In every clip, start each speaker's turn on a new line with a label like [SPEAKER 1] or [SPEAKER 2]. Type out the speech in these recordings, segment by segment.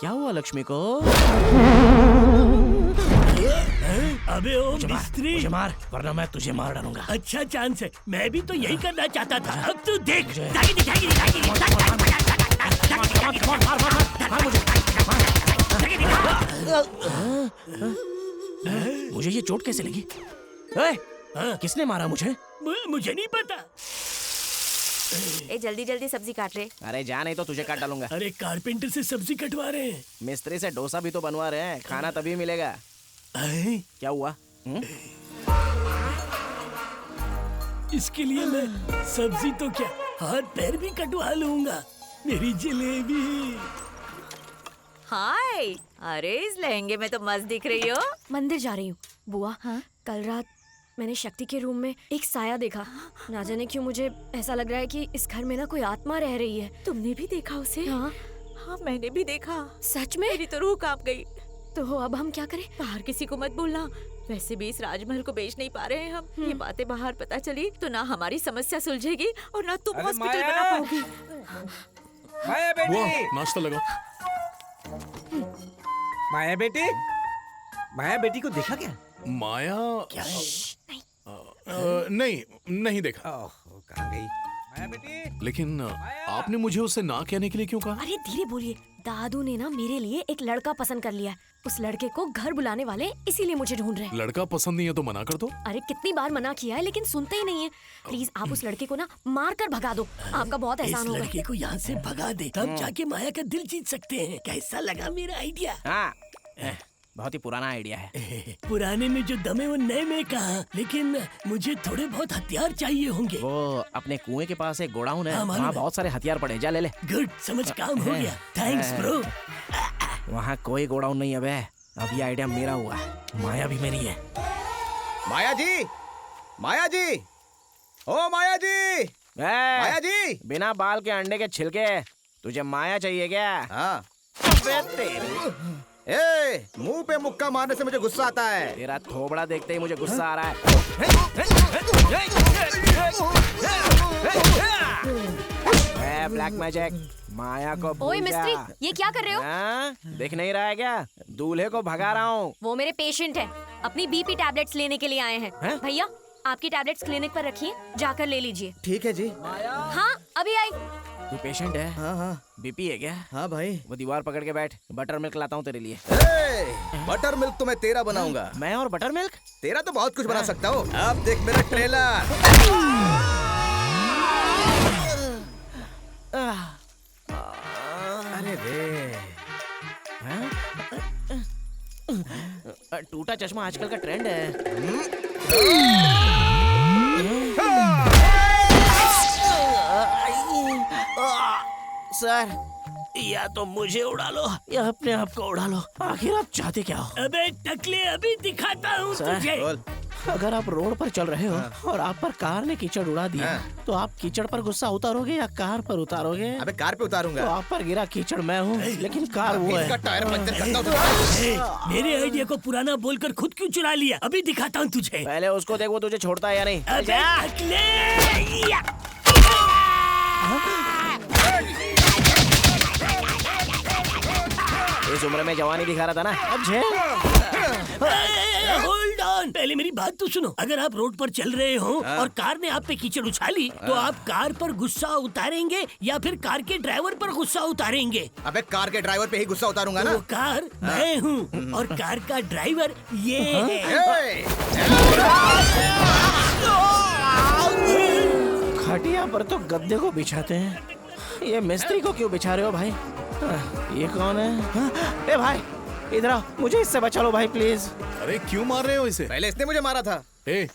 [SPEAKER 1] क्या हुआ लक्ष्मी को?
[SPEAKER 2] अबे ओ मिस्त्री,
[SPEAKER 1] मुझे मार वरना मैं तुझे मार डालूंगा।
[SPEAKER 2] अच्छा चांस है, मैं भी तो यही करना चाहता था। अब तू देख।
[SPEAKER 1] मुझे ये चोट कैसे लगी? किसने मारा मुझे?
[SPEAKER 2] मुझे नहीं पता।
[SPEAKER 3] ए जल्दी जल्दी सब्जी काट रहे।
[SPEAKER 1] अरे जा, नहीं तो तुझे काट डालूंगा।
[SPEAKER 2] अरे कारपेंटर से सब्जी कटवा रहे हैं।
[SPEAKER 1] मिस्त्री से डोसा भी तो बनवा रहे हैं, खाना तभी मिलेगा। क्या हुआ?
[SPEAKER 2] इसके लिए मैं सब्जी तो क्या हाथ पैर भी कटवा लूंगा। मेरी जलेबी।
[SPEAKER 3] हाय, अरे इस लहंगे में तो मस्त दिख रही हो।
[SPEAKER 4] मंदिर जा रही हूँ बुआ। कल रात मैंने शक्ति के रूम में एक साया देखा। ना जाने क्यों मुझे ऐसा लग रहा है कि इस घर में ना कोई आत्मा रह रही है।
[SPEAKER 3] तुमने भी देखा उसे?
[SPEAKER 4] हाँ
[SPEAKER 3] हाँ मैंने भी देखा।
[SPEAKER 4] सच में?
[SPEAKER 3] मेरी तो रूह कांप गई।
[SPEAKER 4] तो अब हम क्या करें?
[SPEAKER 3] बाहर किसी को मत बोलना। वैसे भी इस राजमहल को बेच नहीं पा रहे हैं हम। ये बातें बाहर पता चली तो ना हमारी समस्या सुलझेगी और ना तुम हॉस्पिटल बना पाओगी।
[SPEAKER 5] माया बेटी,
[SPEAKER 6] नाश्ता लगाओ।
[SPEAKER 5] माया बेटी, माया बेटी को देखा क्या?
[SPEAKER 6] माया
[SPEAKER 2] क्या है?
[SPEAKER 6] नहीं देखा।
[SPEAKER 5] ओह, कहाँ गई माया बेटी?
[SPEAKER 6] लेकिन आपने मुझे उसे ना कहने के लिए क्यों कहा?
[SPEAKER 4] अरे धीरे बोलिए। दादू ने ना मेरे लिए एक लड़का पसंद कर लिया। उस लड़के को घर बुलाने वाले इसीलिए मुझे ढूंढ रहे हैं।
[SPEAKER 6] लड़का पसंद नहीं है तो मना कर दो।
[SPEAKER 4] अरे कितनी बार मना किया है लेकिन सुनते ही नहीं है। प्लीज आप उस लड़के को ना मार कर भगा दो। आपका बहुत
[SPEAKER 2] इस
[SPEAKER 4] एहसान होगा।
[SPEAKER 2] लड़के को यहाँ से भगा दे, तब जाके माया का दिल जीत सकते हैं। कैसा लगा मेरा आइडिया?
[SPEAKER 1] हाँ, बहुत ही पुराना आइडिया है।
[SPEAKER 2] पुराने में जो दम है वो नए में कहा। लेकिन मुझे थोड़े बहुत हथियार चाहिए होंगे।
[SPEAKER 1] वो अपने कुएं के पास एक गोडाउन है,
[SPEAKER 2] हाँ, मालूम
[SPEAKER 1] वहाँ
[SPEAKER 2] है।
[SPEAKER 1] बहुत सारे हथियार पड़े हैं, जा ले ले।
[SPEAKER 2] गुड, समझ काम हो गया। Thanks bro.
[SPEAKER 1] वहाँ कोई गोडाउन नहीं है बे। अब ये आइडिया मेरा हुआ, माया भी मेरी है।
[SPEAKER 5] माया जी, माया जी, ओ माया जी, माया जी।
[SPEAKER 1] बिना बाल के अंडे के छिलके, तुझे माया चाहिए क्या?
[SPEAKER 5] हाँ।
[SPEAKER 1] अबे तेरी,
[SPEAKER 5] ए, मुंह पे मुक्का मारने से मुझे गुस्सा आता है।
[SPEAKER 1] तेरा थोबड़ा देखते ही मुझे गुस्सा आ रहा है। ब्लैक मैजिक, माया को भूल
[SPEAKER 4] ओए
[SPEAKER 1] जा।
[SPEAKER 4] मिस्त्री, ये क्या कर रहे हो?
[SPEAKER 1] हाँ? दिख नहीं रहा है क्या? दूल्हे को भगा रहा हूँ।
[SPEAKER 4] वो मेरे पेशेंट है, अपनी बीपी टैबलेट्स लेने के लिए आए हैं।
[SPEAKER 1] हैं?
[SPEAKER 4] भैया आपकी टैबलेट्स क्लिनिक पर रखिए, जाकर ले लीजिए।
[SPEAKER 5] ठीक है जी।
[SPEAKER 4] हाँ अभी आई।
[SPEAKER 1] तू पेशेंट है?
[SPEAKER 5] हाँ हाँ
[SPEAKER 1] बीपी है क्या?
[SPEAKER 5] हाँ भाई।
[SPEAKER 1] वो दीवार पकड़ के बैठ, बटर मिल्क लाता हूँ तेरे लिए।
[SPEAKER 5] बटर मिल्क तो मैं तेरा बनाऊंगा।
[SPEAKER 1] मैं और बटर मिल्क?
[SPEAKER 5] तेरा तो बहुत कुछ बना सकता हूँ। अब देख मेरा ट्रेलर। अरे रे,
[SPEAKER 1] टूटा चश्मा आजकल का ट्रेंड है। सर, या तो मुझे उड़ा लो या अपने आप को उड़ा लो। आखिर आप चाहते क्या हो?
[SPEAKER 2] अबे टकले, अभी दिखाता हूँ
[SPEAKER 1] सर,
[SPEAKER 2] तुझे।
[SPEAKER 5] बोल।
[SPEAKER 1] अगर आप रोड पर चल रहे हो और आप पर कार ने कीचड़ उड़ा दिया, तो आप कीचड़ पर गुस्सा उतारोगे या कार पर उतारोगे?
[SPEAKER 5] अबे कार पे
[SPEAKER 1] तो
[SPEAKER 5] उतारूंगा।
[SPEAKER 1] आप पर गिरा कीचड़ मैं हूँ, लेकिन कार वो
[SPEAKER 5] इसका
[SPEAKER 1] है।
[SPEAKER 5] टायर पंचर करता हूँ तो।
[SPEAKER 2] ए, मेरे आइडिया को पुराना बोलकर खुद क्यों चुरा लिया? अभी दिखाता हूँ तुझे।
[SPEAKER 1] पहले उसको देख, वो तुझे छोड़ता है या नहीं।
[SPEAKER 2] अबे टकले, या।
[SPEAKER 1] इस उम्र में जवानी दिखा रहा था ना, अब झेल।
[SPEAKER 2] होल्ड ऑन, पहले मेरी बात तो सुनो। अगर आप रोड पर चल रहे हो और कार ने आप पे कीचड़ उछाली, तो आप कार पर गुस्सा उतारेंगे या फिर कार के ड्राइवर पर गुस्सा उतारेंगे?
[SPEAKER 5] अबे कार के ड्राइवर पे ही गुस्सा उतारूंगा ना।
[SPEAKER 2] वो कार मैं हूँ और कार का ड्राइवर ये है।
[SPEAKER 5] ए,
[SPEAKER 1] खटिया पर तो गद्दे को बिछाते हैं, ये मिस्त्री को क्यों बिछा रहे हो भाई? ये कौन है? ए भाई इधर आओ, मुझे इससे बचा लो भाई प्लीज।
[SPEAKER 6] अरे क्यों मार रहे हो इसे?
[SPEAKER 5] पहले इसने मुझे मारा था।
[SPEAKER 6] ए,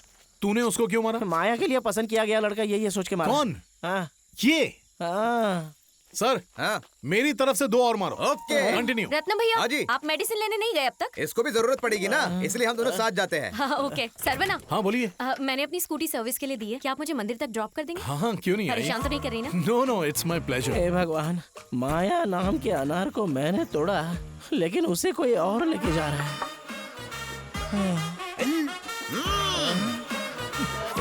[SPEAKER 6] तूने उसको क्यों मारा?
[SPEAKER 1] माया के लिए पसंद किया गया लड़का यही सोच के मारा।
[SPEAKER 6] कौन?
[SPEAKER 1] हाँ,
[SPEAKER 6] ये
[SPEAKER 1] हाँ।
[SPEAKER 6] सर,
[SPEAKER 5] हाँ
[SPEAKER 6] मेरी तरफ से 2 और मारो।
[SPEAKER 5] ओके।
[SPEAKER 6] कंटिन्यू।
[SPEAKER 4] रत्न
[SPEAKER 5] हाँ
[SPEAKER 4] भैया
[SPEAKER 5] जी।
[SPEAKER 4] आप मेडिसिन लेने नहीं गए अब तक?
[SPEAKER 5] इसको भी जरूरत पड़ेगी ना, इसलिए हम दोनों साथ जाते हैं।
[SPEAKER 4] हाँ ओके। सरवना,
[SPEAKER 6] हाँ बोलिए।
[SPEAKER 4] मैंने अपनी स्कूटी सर्विस के लिए दी है, क्या आप मुझे मंदिर तक ड्रॉप कर देंगे?
[SPEAKER 6] हाँ क्यों नहीं आई?
[SPEAKER 4] परेशान तो नहीं कर रही ना?
[SPEAKER 6] No no, it's my pleasure.
[SPEAKER 1] हे भगवान, माया नाम के अनार को मैंने तोड़ा, लेकिन उसे कोई और लेके जा रहा है।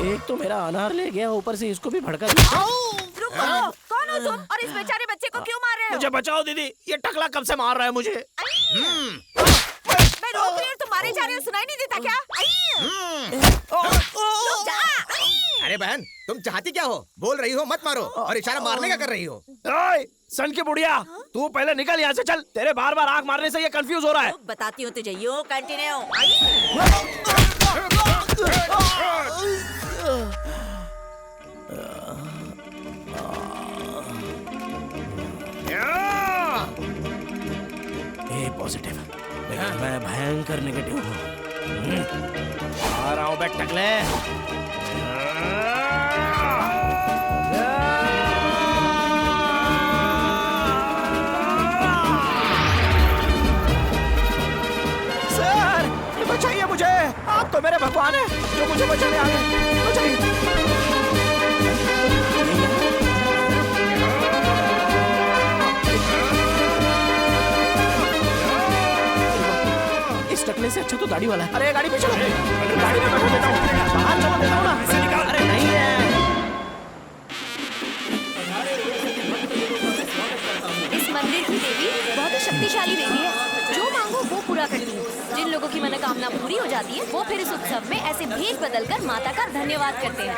[SPEAKER 1] एक तो मेरा अनार ले गया, ऊपर से इसको भी भड़का दिया।
[SPEAKER 3] कौन कौन हो तुम और इस बेचारे बच्चे को क्यों मार रहे हो?
[SPEAKER 1] मुझे बचाओ दीदी, ये टकला कब से मार रहा है मुझे।
[SPEAKER 3] मैं रोक रही हूँ, तुम मारे जा रहे हो, सुनाई नहीं देता क्या? रुक जा।
[SPEAKER 5] अरे बहन, तुम चाहती क्या हो? बोल रही हो मत मारो और इशारा मारने का कर रही हो।
[SPEAKER 1] ओए, सन की बुढ़िया, तू पहले निकल यहाँ से, चल। तेरे बार बार आंख मारने से ये कंफ्यूज हो रहा है।
[SPEAKER 3] बताती हूँ तुझे, यू कंटिन्यू।
[SPEAKER 1] ए पॉजिटिव, लेकिन मैं भयंकर नेगेटिव हूँ। आ रहा हूँ बे टकले। सर, बचाइए मुझे, आप तो मेरे भगवान हैं जो मुझे बचाने आ गए। बचाइए। इस टकले से अच्छा तो दाढ़ी वाला है। अरे गाड़ी पे चलो, गाड़ी में बैठो देता हूँ, बाहर चलो देता हूँ ना। ऐसे निकाल। अरे नहीं है।
[SPEAKER 4] इस मंदिर की देवी बहुत ही शक्तिशाली देवी है। जो मांगो वो पूरा करती है। जिन लोगों की मनोकामना पूरी हो जाती है वो फिर इस उत्सव में ऐसे भेष बदलकर माता का धन्यवाद करते हैं।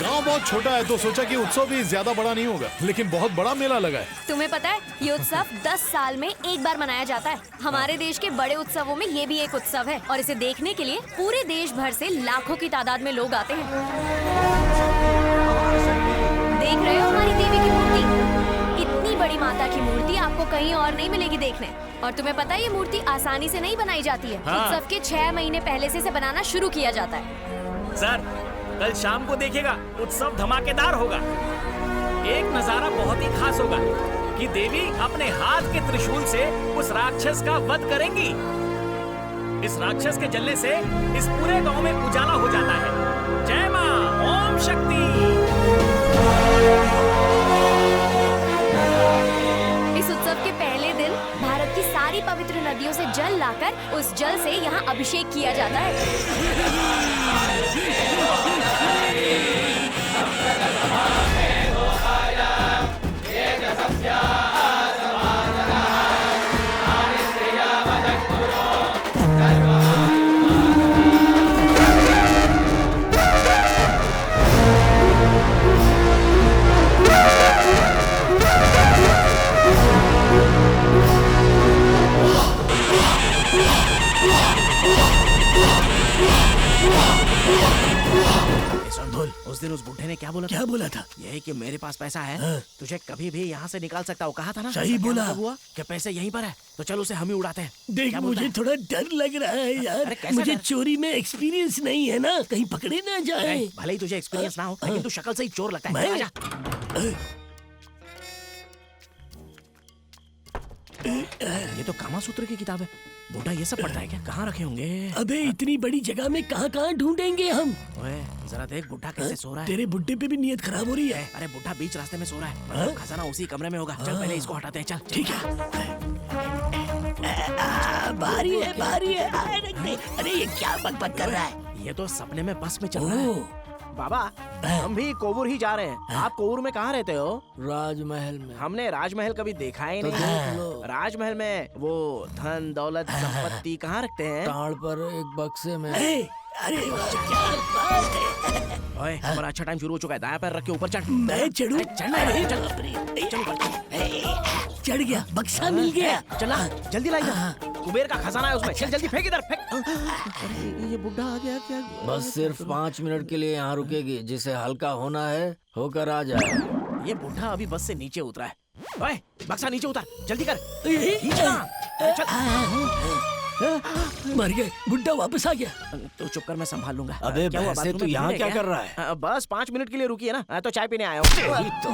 [SPEAKER 6] गांव बहुत छोटा है तो सोचा कि उत्सव भी ज्यादा बड़ा नहीं होगा, लेकिन बहुत बड़ा मेला लगा है।
[SPEAKER 4] तुम्हें पता है ये उत्सव 10 साल में एक बार मनाया जाता है। हमारे देश के बड़े उत्सवों में ये भी एक उत्सव है और इसे देखने के लिए पूरे देश भर से लाखों की तादाद में लोग आते हैं। देख रहे हो हमारी देवी की मूर्ति? इतनी बड़ी माता की मूर्ति आपको कहीं और नहीं मिलेगी देखने। और तुम्हें पता है ये मूर्ति आसानी से नहीं बनाई जाती है। उत्सव के 6 महीने पहले से इसे बनाना शुरू किया जाता है।
[SPEAKER 7] सर, कल शाम को देखिएगा, उत्सव धमाकेदार होगा। एक नजारा बहुत ही खास होगा कि देवी अपने हाथ के त्रिशूल से उस राक्षस का वध करेंगी। इस राक्षस के जलने से इस पूरे गांव में उजाला हो जाता है। जय मां, ओम शक्ति।
[SPEAKER 4] इस उत्सव के पहले दिन भारत की सारी पवित्र नदियों से जल लाकर उस जल से यहाँ अभिषेक किया जाता है।
[SPEAKER 1] उस दिन उस बुढ़े ने क्या बोला?
[SPEAKER 2] क्या बोला था?
[SPEAKER 1] यही कि मेरे पास पैसा है,
[SPEAKER 2] हाँ।
[SPEAKER 1] तुझे कभी भी यहाँ से निकाल सकता हूँ, कहा था ना?
[SPEAKER 2] सही
[SPEAKER 1] क्या
[SPEAKER 2] बोला।
[SPEAKER 1] मतलब हुआ कि पैसे यहीं पर है, तो चल उसे हम ही उड़ाते हैं।
[SPEAKER 2] देख,
[SPEAKER 1] क्या बोलता
[SPEAKER 2] मुझे
[SPEAKER 1] है?
[SPEAKER 2] थोड़ा डर लग रहा है यार।
[SPEAKER 1] अरे कैसा
[SPEAKER 2] मुझे
[SPEAKER 1] डर?
[SPEAKER 2] चोरी में एक्सपीरियंस नहीं है ना, कहीं पकड़े ना जाए।
[SPEAKER 1] भले ही तुझे एक्सपीरियंस ना हो, लेकिन तू शक्ल से ही चोर लगता है।
[SPEAKER 2] मैं-
[SPEAKER 1] आजा। ये तो कामा सूत्र की किताब है। बूढ़ा ये सब पढ़ता है क्या? कहाँ रखे होंगे?
[SPEAKER 2] अबे इतनी बड़ी जगह में कहाँ कहाँ ढूंढेंगे हम?
[SPEAKER 1] ओए, जरा देख बुढ़ा कैसे सो रहा है।
[SPEAKER 2] तेरे बुड्ढे पे भी नीयत खराब हो रही है।
[SPEAKER 1] अरे बुढ़ा बीच रास्ते में सो रहा है,
[SPEAKER 2] हाँ?
[SPEAKER 1] मतलब खजाना उसी कमरे में होगा। चल पहले इसको हटाते हैं, चल।
[SPEAKER 2] ठीक है। भारी है, भारी है। अरे ये क्या बकबक कर रहा है?
[SPEAKER 1] ये तो सपने में बस में चल रहा है।
[SPEAKER 2] ओह,
[SPEAKER 1] बाबा, हम भी कोवूर ही जा रहे हैं। आप कोवूर में कहाँ रहते हो?
[SPEAKER 8] राजमहल में।
[SPEAKER 1] हमने राजमहल कभी देखा ही
[SPEAKER 8] तो
[SPEAKER 1] नहीं।
[SPEAKER 8] देख लो।
[SPEAKER 1] राजमहल में वो धन दौलत संपत्ति कहाँ रखते हैं?
[SPEAKER 8] टाड़ पर एक बक्से में।
[SPEAKER 2] अरे क्या बात है।
[SPEAKER 1] ओए, हमारा अच्छा टाइम शुरू हो चुका है। दायां पैर रख के ऊपर चढ़।
[SPEAKER 2] मैं चढ़ूं?
[SPEAKER 1] चढ़ना है, चल।
[SPEAKER 2] चढ़ गया, बक्सा मिल गया।
[SPEAKER 1] चला, जल्दी लाइए। कुबेर का खजाना है उसमें। चल जल्दी फेंक इधर, फेंक। अरे ये बुढ़ा आ गया क्या?
[SPEAKER 8] बस सिर्फ 5 मिनट के लिए यहाँ रुकेगी। जिसे हल्का होना है होकर आ जाए।
[SPEAKER 1] ये बुढ़ा अभी बस से नीचे उतरा है। ओए, बक्सा नीचे उतार, जल्दी कर।
[SPEAKER 2] मर गए, बुड्ढा वापस आ गया।
[SPEAKER 1] तो चुप कर, मैं संभाल लूंगा।
[SPEAKER 8] अबे
[SPEAKER 1] क्या हुआ,
[SPEAKER 8] भैंसे,
[SPEAKER 1] बाथरूम
[SPEAKER 8] तू
[SPEAKER 1] में
[SPEAKER 8] यहाँ
[SPEAKER 1] भीड़ है
[SPEAKER 8] क्या कर रहा है?
[SPEAKER 1] बस 5 मिनट के लिए रुकी है ना, तो चाय पीने आया हूँ।
[SPEAKER 8] यही तो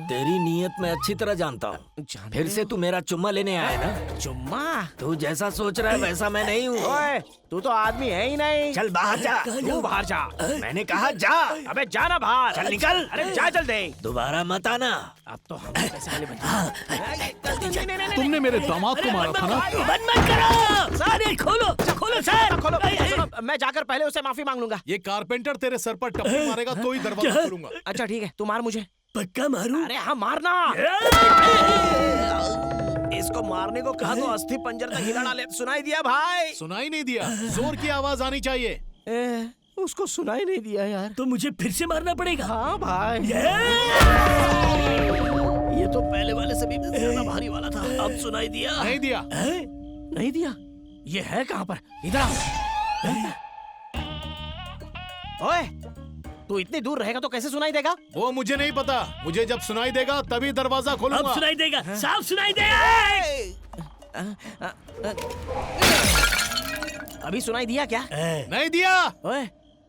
[SPEAKER 8] तेरी नीयत में अच्छी तरह जानता हूँ। फिर से तू मेरा चुम्मा लेने आया ना?
[SPEAKER 1] चुम्मा?
[SPEAKER 8] तू जैसा सोच रहा है वैसा मैं नहीं हूँ।
[SPEAKER 1] ओए, तू तो आदमी है ही नहीं।
[SPEAKER 8] चल बाहर जा।
[SPEAKER 1] तू बाहर जा।
[SPEAKER 8] मैंने कहा जा।
[SPEAKER 1] अबे जाना बाहर।
[SPEAKER 8] चल निकल।
[SPEAKER 1] अरे जा जल्दी।
[SPEAKER 8] दोबारा मत आना।
[SPEAKER 1] अब तो हम पैसे वाले बन गए।
[SPEAKER 6] तुमने मेरे दामाद को मारा था ना?
[SPEAKER 2] बंद मत करो। अरे खोलो, खोलो सर।
[SPEAKER 1] खोलो, सुनो, मैं जाकर पहले उसे माफी मांग लूंगा।
[SPEAKER 6] ये कारपेंटर तेरे सर पर टप्पी मारेगा तो ही दरवाजा खोलूंगा।
[SPEAKER 1] अच्छा ठीक है, तू मार मुझे,
[SPEAKER 2] पक्का मारूं?
[SPEAKER 1] अरे हाँ मारना। इसको मारने को कहा तो अस्थि पंजर का हिला डाले। सुनाई दिया भाई?
[SPEAKER 6] सुनाई नहीं दिया, जोर की आवाज आनी चाहिए।
[SPEAKER 1] उसको सुनाई नहीं दिया यार।
[SPEAKER 2] तो मुझे फिर से मारना पड़ेगा।
[SPEAKER 1] हाँ भाई। ये तो पहले वाले से भी ज्यादा भारी वाला था। अब सुनाई दिया?
[SPEAKER 6] नहीं दिया।
[SPEAKER 1] नहीं दिया? ये है कहाँ पर? इधर आओ। ओए, तू इतनी दूर रहेगा तो कैसे सुनाई देगा?
[SPEAKER 6] वो मुझे नहीं पता, मुझे जब सुनाई देगा तभी दरवाजा खोलूंगा।
[SPEAKER 2] अब सुनाई देगा, साफ सुनाई देगा।
[SPEAKER 1] अभी सुनाई दिया क्या?
[SPEAKER 6] नहीं दिया।
[SPEAKER 1] ओए,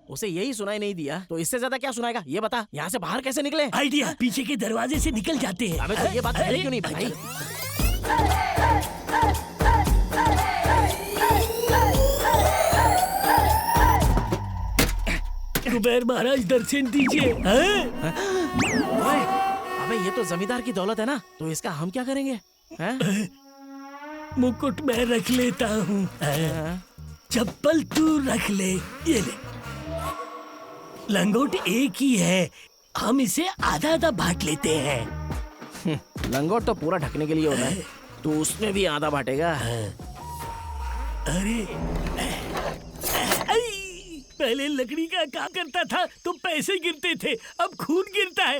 [SPEAKER 1] उसे यही सुनाई नहीं दिया तो इससे ज्यादा क्या सुनाएगा? ये बता, यहाँ से बाहर कैसे निकले?
[SPEAKER 2] आइडिया, पीछे के दरवाजे से निकल जाते हैं।
[SPEAKER 1] अबे तो ये बात पहले क्यों नहीं बताई?
[SPEAKER 2] कुबेर महाराज दर्शन दीजिए।
[SPEAKER 1] ओए, अबे ये तो जमींदार की दौलत है ना, तो इसका हम क्या करेंगे?
[SPEAKER 2] मुकुट मैं रख लेता हूँ। चप्पल तू रख ले। ये ले। लंगोट एक ही है, हम इसे आधा आधा बांट लेते हैं।
[SPEAKER 1] लंगोट तो पूरा ढकने के लिए होता है, तू उसमें भी आधा बांटेगा?
[SPEAKER 2] अरे पहले लकड़ी का क्या करता था तो पैसे गिरते थे, अब खून गिरता है।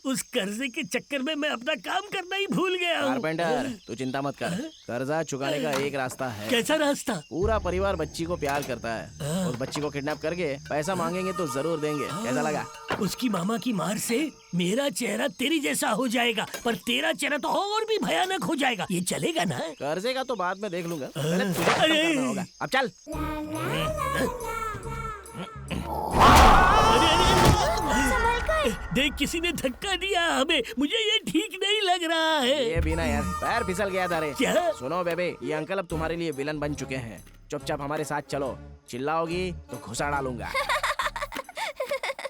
[SPEAKER 2] उस कर्जे के चक्कर में मैं अपना काम करना ही भूल गया हूँ।
[SPEAKER 1] कारपेंटर, तू चिंता मत कर, कर्जा चुकाने का एक रास्ता है।
[SPEAKER 2] कैसा रास्ता?
[SPEAKER 1] पूरा परिवार बच्ची को प्यार करता है, उस बच्ची को किडनैप करके पैसा मांगेंगे तो जरूर देंगे। कैसा लगा?
[SPEAKER 2] उसकी मामा की मार से मेरा चेहरा तेरी जैसा हो जाएगा, पर तेरा चेहरा तो और भी भयानक हो जाएगा। ये चलेगा ना?
[SPEAKER 1] कर्जे का तो बाद में देख लूंगा, पहले तुझे खत्म करना होगा। अब चल।
[SPEAKER 2] देख, किसी ने धक्का दिया हमें, मुझे ये ठीक नहीं लग रहा है।
[SPEAKER 1] ये भी ना यार, पैर फिसल गया था रे।
[SPEAKER 2] क्या?
[SPEAKER 1] सुनो बेबे, ये अंकल अब तुम्हारे लिए विलन बन चुके हैं। चुपचाप हमारे साथ चलो, चिल्लाओगी तो घुसा डालूंगा।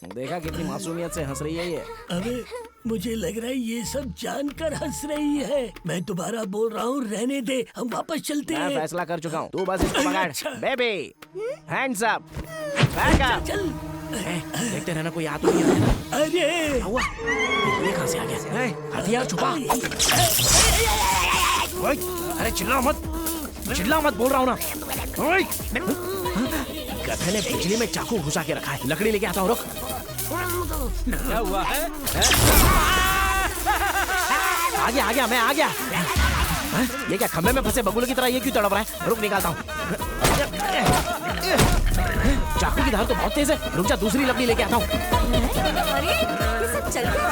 [SPEAKER 1] देखा कितनी मासूमियत से हंस रही है ये।
[SPEAKER 2] अबे मुझे लग रहा है ये सब जानकर हंस रही है। मैं दोबारा बोल रहा हूँ, रहने दे, हम वापस चलते
[SPEAKER 1] मैं
[SPEAKER 2] हैं।
[SPEAKER 1] फैसला कर चुका हूँ, तू बस इसको पकड़।
[SPEAKER 2] अच्छा।
[SPEAKER 1] Baby, hands up, back up.
[SPEAKER 2] चल।
[SPEAKER 1] देखते रहना कोई आ तो नहीं रहा है।
[SPEAKER 2] अरे
[SPEAKER 1] हुआ, ये कहाँ से आ गया? हथियार छुपा। ओए, अरे चिल्ला मत बोल रहा हूँ ना। ओए, गधे ने बिजली में चाकू घुसा के रखा है। लकड़ी लेके आता हूँ, रुक।
[SPEAKER 7] क्या हुआ है?
[SPEAKER 1] आ गया, मैं आ गया। ये क्या खंबे में फंसे बबूल की तरह ये क्यों तड़प रहा है? रुक, निकालता हूँ। चाकू की धार तो बहुत तेज है, रुक जा, दूसरी लकड़ी लेके आता हूँ।
[SPEAKER 3] अरे ये सब चल क्या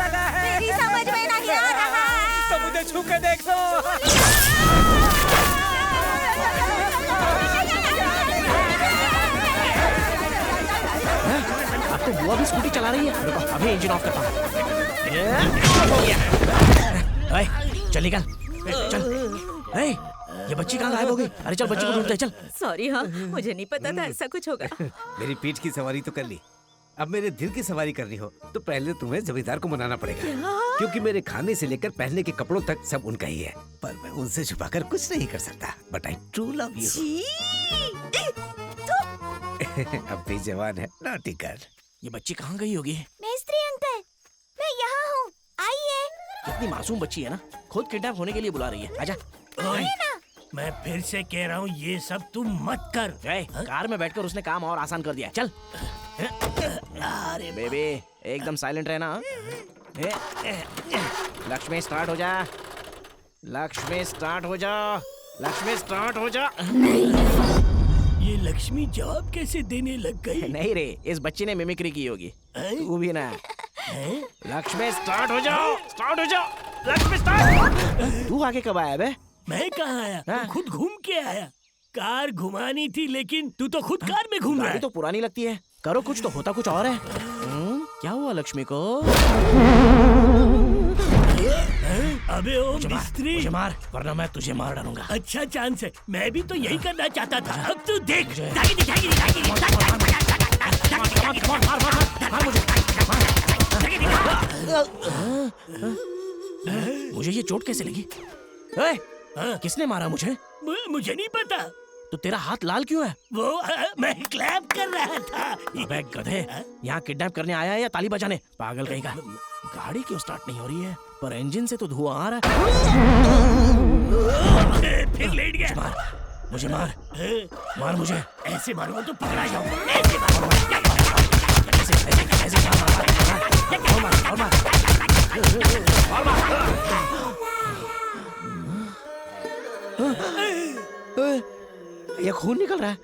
[SPEAKER 3] रहा है? मेरी समझ में नहीं आ रहा है।
[SPEAKER 7] तो मुझे छू के देखो।
[SPEAKER 1] अब तो बुआ भी स्कूटी चला रही है। रुको, अभी इंजन ऑफ करता हूँ। चल निकल, चल। ये बच्ची कहाँ गायब हो गई? अरे चल, बच्ची को ढूंढते हैं, चल।
[SPEAKER 3] सॉरी, हाँ मुझे नहीं पता था ऐसा कुछ होगा।
[SPEAKER 5] मेरी पीठ की सवारी तो कर ली, अब मेरे दिल की सवारी करनी हो तो पहले तुम्हें जमींदार को मनाना पड़ेगा, क्योंकि मेरे खाने से लेकर पहनने के कपड़ों तक सब उनका ही है। पर मैं उनसे छुपाकर कुछ नहीं कर सकता। But I true love you. अब भी जवान है, नॉटी गर्ल।
[SPEAKER 1] ये बच्ची कहाँ गई होगी?
[SPEAKER 4] मेस्त्री अंकल, मैं यहाँ हूँ, आइए।
[SPEAKER 1] कितनी मासूम बच्ची है ना, खुद किडनैप होने के लिए बुला रही है। आजा।
[SPEAKER 2] मैं फिर से कह रहा हूँ, ये सब तुम मत कर।
[SPEAKER 1] कार में बैठकर उसने काम और आसान कर दिया। चल।
[SPEAKER 2] अरे
[SPEAKER 1] बेबी, एकदम साइलेंट रहना। लक्ष्मी स्टार्ट हो जा, लक्ष्मी स्टार्ट हो जा, लक्ष्मी स्टार्ट हो जा।
[SPEAKER 2] ये लक्ष्मी जवाब कैसे देने लग गई?
[SPEAKER 1] नहीं रे, इस बच्ची ने मिमिक्री की होगी। तू भी ना। लक्ष्मी स्टार्ट हो जाओ, स्टार्ट हो जाओ, लक्ष्मी स्टार्ट। तू आगे कब आया बे?
[SPEAKER 2] मैं कहाँ आया? तू खुद घूम के आया। कार घुमानी थी, लेकिन तू तो खुद कार में घूम रहा
[SPEAKER 1] गाड़ी
[SPEAKER 2] है।
[SPEAKER 1] तो पुरानी लगती है, करो कुछ तो होता कुछ और है। क्या हुआ लक्ष्मी को?
[SPEAKER 2] अबे ओ मिस्त्री,
[SPEAKER 1] मुझे मार, वरना मैं तुझे मार डालूंगा।
[SPEAKER 2] अच्छा चांस है, मैं भी तो यही करना चाहता था। अब तू देख।
[SPEAKER 1] मुझे ये चोट कैसे लगी? किसने मारा मुझे?
[SPEAKER 2] मुझे नहीं पता।
[SPEAKER 1] तो तेरा हाथ लाल क्यों है?
[SPEAKER 2] वो मैं क्लैप कर रहा था।
[SPEAKER 1] अबे गधे, यहाँ किडनैप करने आया है या ताली बजाने? पागल कहीं का। गाड़ी क्यों स्टार्ट नहीं हो रही है? पर इंजन से तो धुआं आ रहा है।
[SPEAKER 2] फिर लेट गया।
[SPEAKER 1] मुझे मार मुझे।
[SPEAKER 2] ऐसे मारूंगा तो पकड़ा जाऊंगा। ऐसे मारूंगा।
[SPEAKER 1] ये खून निकल रहा है,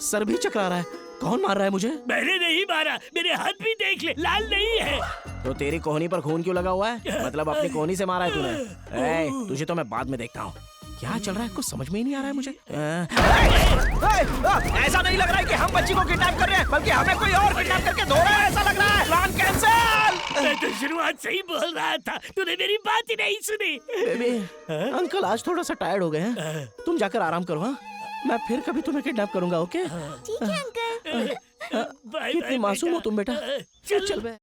[SPEAKER 1] सर भी चकरा रहा है। कौन मार रहा है मुझे?
[SPEAKER 2] मैंने नहीं मारा, मेरे हाथ भी देख ले, लाल नहीं है।
[SPEAKER 1] तो तेरी कोहनी पर खून क्यों लगा हुआ है? मतलब अपनी कोहनी से मारा है तूने? तुझे तो मैं बाद में देखता हूँ। क्या चल रहा है, कुछ समझ में ही नहीं आ रहा है मुझे। ऐसा नहीं लग रहा है कि हम बच्ची को किडनैप कर रहे हैं, बल्कि हमें कोई और किडनैप करके धो रहा है, ऐसा लग रहा है। Plan cancel.
[SPEAKER 2] मैं तो शुरुआत से ही बोल रहा था, तूने मेरी बात ही नहीं सुनी।
[SPEAKER 1] बेबी, अंकल आज थोड़ा सा टायर्ड हो गए हैं, तुम जाकर आराम करो। हाँ, मैं फिर कभी तुम्हें किडनैप करूंगा। ओके?
[SPEAKER 4] ठीक है अंकल।
[SPEAKER 1] कितनी मासूम हो तुम बेटा। चल बे।